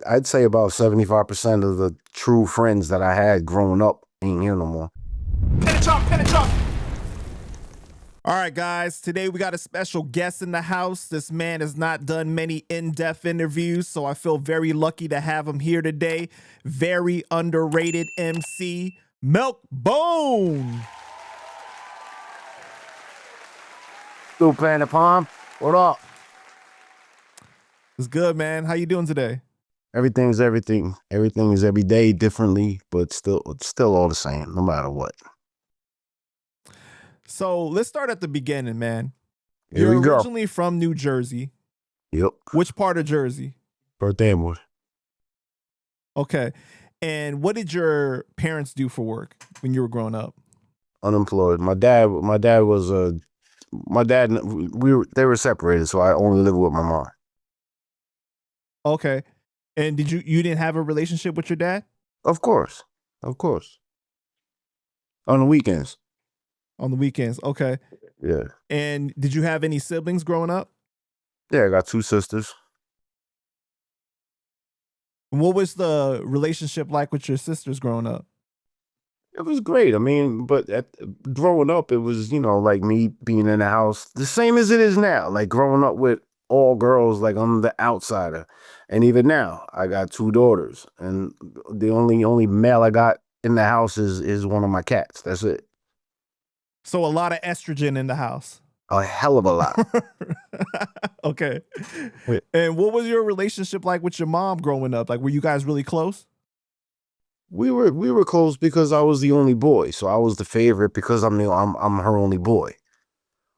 I'd say about 75% of the true friends that I had growing up ain't here no more. All right, guys, today we got a special guest in the house. This man has not done many in-depth interviews, so I feel very lucky to have him here today. Very underrated MC, Miilkbone. Still playing the palm? What up? It's good, man. How you doing today? Everything's everything. Everything is every day differently, but still all the same, no matter what. So let's start at the beginning, man. Here You're we go. originally from New Jersey. Yep. Which part of Jersey? Perth Amboy. Okay. And what did your parents do for work when you were growing up? Unemployed. They were separated, so I only lived with my mom. Okay. And you didn't have a relationship with your dad? Of course. On the weekends. On the weekends, okay. Yeah. And did you have any siblings growing up? Yeah, I got 2 sisters. What was the relationship like with your sisters growing up? It was great. I mean, but growing up, it was, like me being in the house, the same as it is now. Like growing up with all girls, like I'm the outsider. And even now, I got 2 daughters. And the only male I got in the house is one of my cats. That's it. So a lot of estrogen in the house. A hell of a lot. Okay. Wait. And what was your relationship like with your mom growing up? Like, were you guys really close? We were close because I was the only boy, so I was the favorite because I'm her only boy.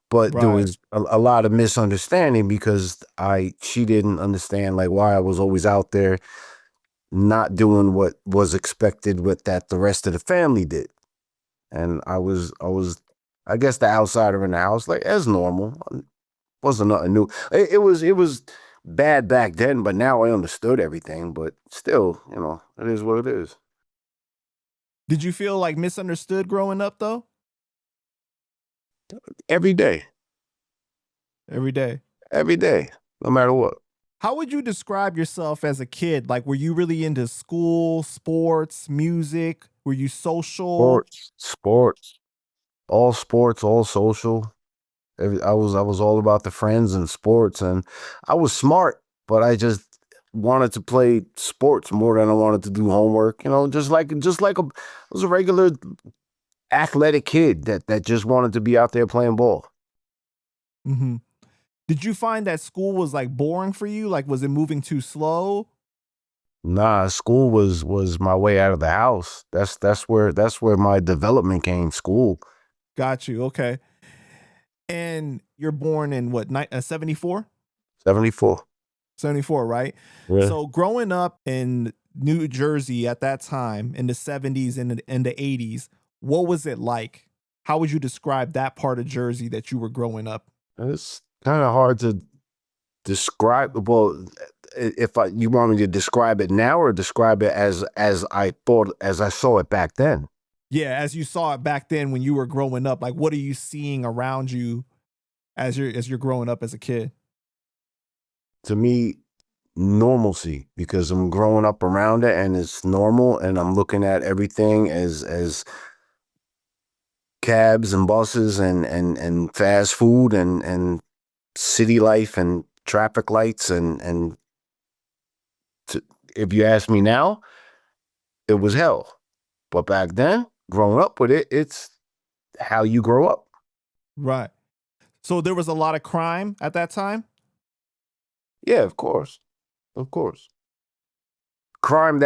But there Right. was a lot of misunderstanding because she didn't understand like why I was always out there not doing what was expected with that the rest of the family did. And I was I guess the outsider in the house, like as normal. Wasn't nothing new. It was bad back then, but now I understood everything. But still, it is what it is. Did you feel like misunderstood growing up though? Every day, Every day. no matter what. How would you describe yourself as a kid? Like, were you really into school, sports, music? Were you social? Sports, all social. I was all about the friends and sports, and I was smart, but I just wanted to play sports more than I wanted to do homework. Just like I was a regular athletic kid that just wanted to be out there playing ball. Mm-hmm. Did you find that school was like boring for you? Like, was it moving too slow? Nah, school was my way out of the house. That's where my development came. School. Got you. Okay. And you're born in what, 74? 74. 74, right? Yeah. So growing up in New Jersey at that time in the 70s and in the 80s, what was it like? How would you describe that part of Jersey that you were growing up? It's kind of hard to describe. Well, if you want me to describe it now or describe it as I saw it back then. Yeah, as you saw it back then when you were growing up, like what are you seeing around you as you're growing up as a kid? To me, normalcy, because I'm growing up around it and it's normal, and I'm looking at everything as cabs and buses and fast food and city life and traffic lights and if you ask me now, it was hell. But back then, growing up with it, it's how you grow up. Right. So there was a lot of crime at that time? Yeah, of course. Crime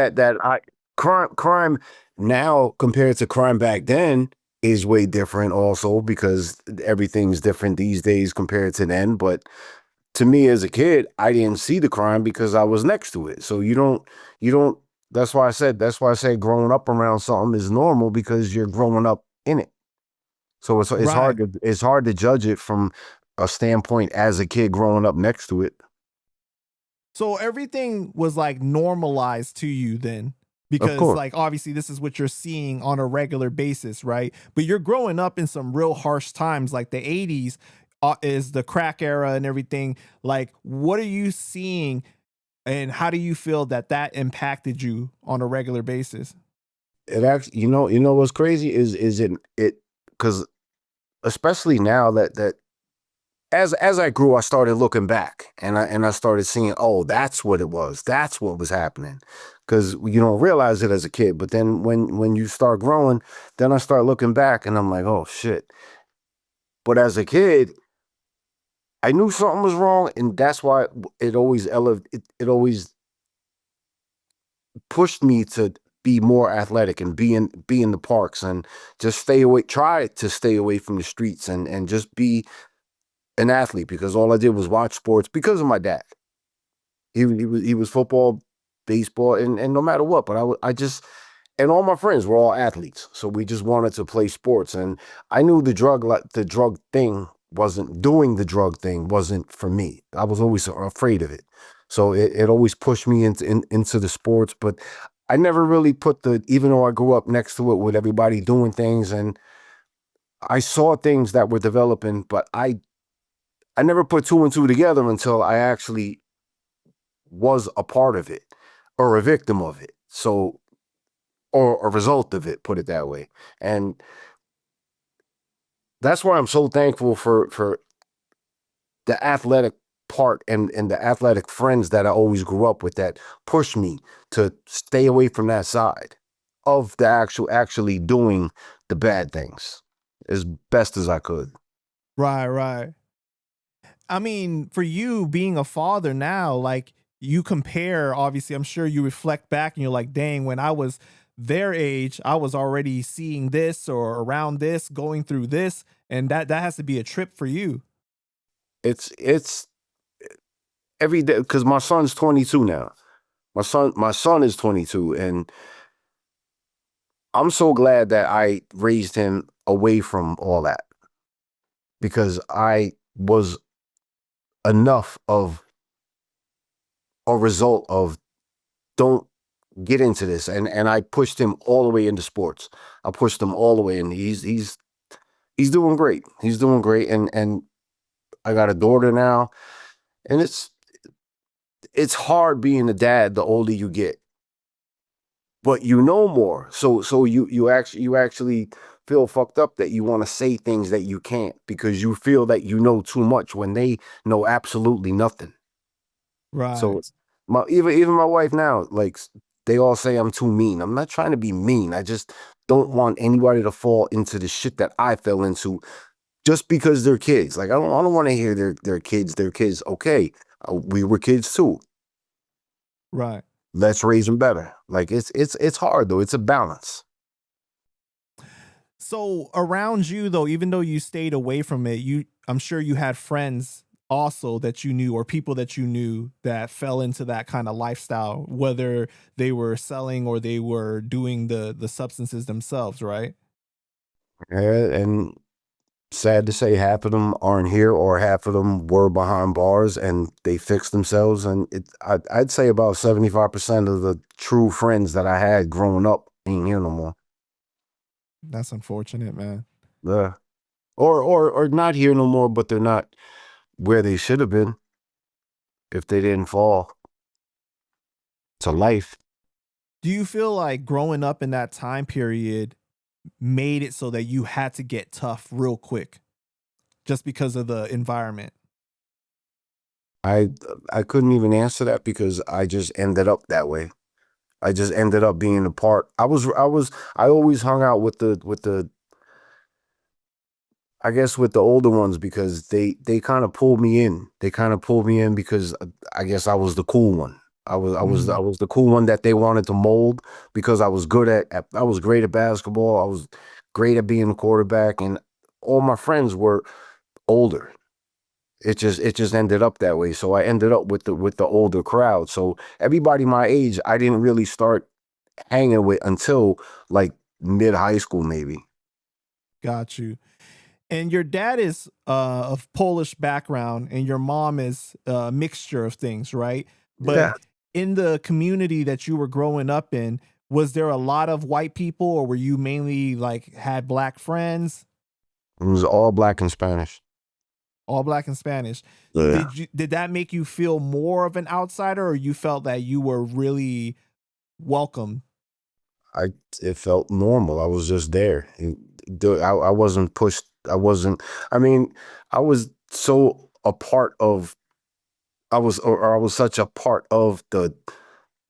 crime now compared to crime back then is way different also because everything's different these days compared to then. But to me as a kid, I didn't see the crime because I was next to it. So you don't that's why I say growing up around something is normal because you're growing up in it. So it's Right. hard to judge it from a standpoint as a kid growing up next to it. So everything was like normalized to you then Of because course. like obviously this is what you're seeing on a regular basis, right? But you're growing up in some real harsh times like the 80s is the crack era and everything. Like what are you seeing And how do you feel that that impacted you on a regular basis? It actually, you know what's crazy is it because especially now that as I grew, I started looking back and I started seeing, oh, that's what it was. That's what was happening. Because you don't realize it as a kid, but then when you start growing, then I start looking back and I'm like, oh shit. But as a kid, I knew something was wrong, and that's why it always pushed me to be more athletic and be in the parks and just try to stay away from the streets and just be an athlete because all I did was watch sports because of my dad. He was football, baseball, and no matter what. But I just and all my friends were all athletes, so we just wanted to play sports. And I knew the drug thing wasn't doing the drug thing wasn't for me. I was always afraid of it, so it always pushed me into the sports. But I never really put even though I grew up next to it with everybody doing things, and I saw things that were developing, but I never put two and two together until I actually was a part of it or a victim of it. So, or a result of it, put it that way. And that's why I'm so thankful for the athletic part and the athletic friends that I always grew up with that pushed me to stay away from that side of the actually doing the bad things as best as I could. Right, right. I mean, for you being a father now, like you compare, obviously, I'm sure you reflect back and you're like, dang, when I was their age, I was already seeing this or around this, going through this. And that has to be a trip for you. It's every day because my son's 22 now. My son is 22, and I'm so glad that I raised him away from all that because I was enough of a result of don't get into this, and I pushed him all the way into sports. I pushed him all the way, and he's doing great. He's doing great, and I got a daughter now, and it's hard being a dad the older you get, but you know more. So you actually feel fucked up that you want to say things that you can't because you feel that you know too much when they know absolutely nothing. Right, So my even my wife now, like they all say I'm too mean. I'm not trying to be mean. I just don't want anybody to fall into the shit that I fell into just because they're kids. Like I don't want to hear they're kids. They're kids. Okay, we were kids too. right. Let's raise them better. Like it's hard though. It's a balance. So around you though, even though you stayed away from it, I'm sure you had friends also that you knew or people that you knew that fell into that kind of lifestyle, whether they were selling or they were doing the substances themselves, right? Yeah, and sad to say, half of them aren't here, or half of them were behind bars, and they fixed themselves. And I'd say about 75% of the true friends that I had growing up ain't here no more. That's unfortunate, man. Yeah. Or not here no more, but they're not where they should have been if they didn't fall to life. Do you feel like growing up in that time period made it so that you had to get tough real quick just because of the environment? I I couldn't even answer that because I just ended up that way. I just ended up being a part. I always hung out with the I guess with the older ones because they kind of pulled me in. They kind of pulled me in because I guess I was the cool one. I Mm, was the cool one that they wanted to mold because I was I was great at basketball. I was great at being a quarterback, and all my friends were older. It just ended up that way. So I ended up with the older crowd. So everybody my age, I didn't really start hanging with until like mid high school maybe. got you. And your dad is of Polish background, and your mom is a mixture of things, right? But Yeah. in the community that you were growing up in, was there a lot of white people, or were you mainly like had black friends? It was all black and Spanish. All black and Spanish. Yeah. Did that make you feel more of an outsider, or you felt that you were really welcome? I it felt normal. I was just there. I wasn't pushed. I wasn't. I mean, I was so a part of. I was such a part of the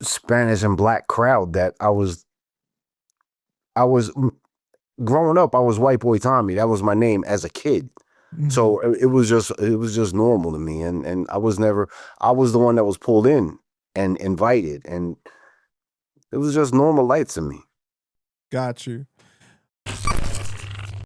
Spanish and black crowd that I was growing up. I was White Boy Tommy. That was my name as a kid. Mhm. So it was just normal to me, and I was never. I was the one that was pulled in and invited, and it was just normal life to me. Got you.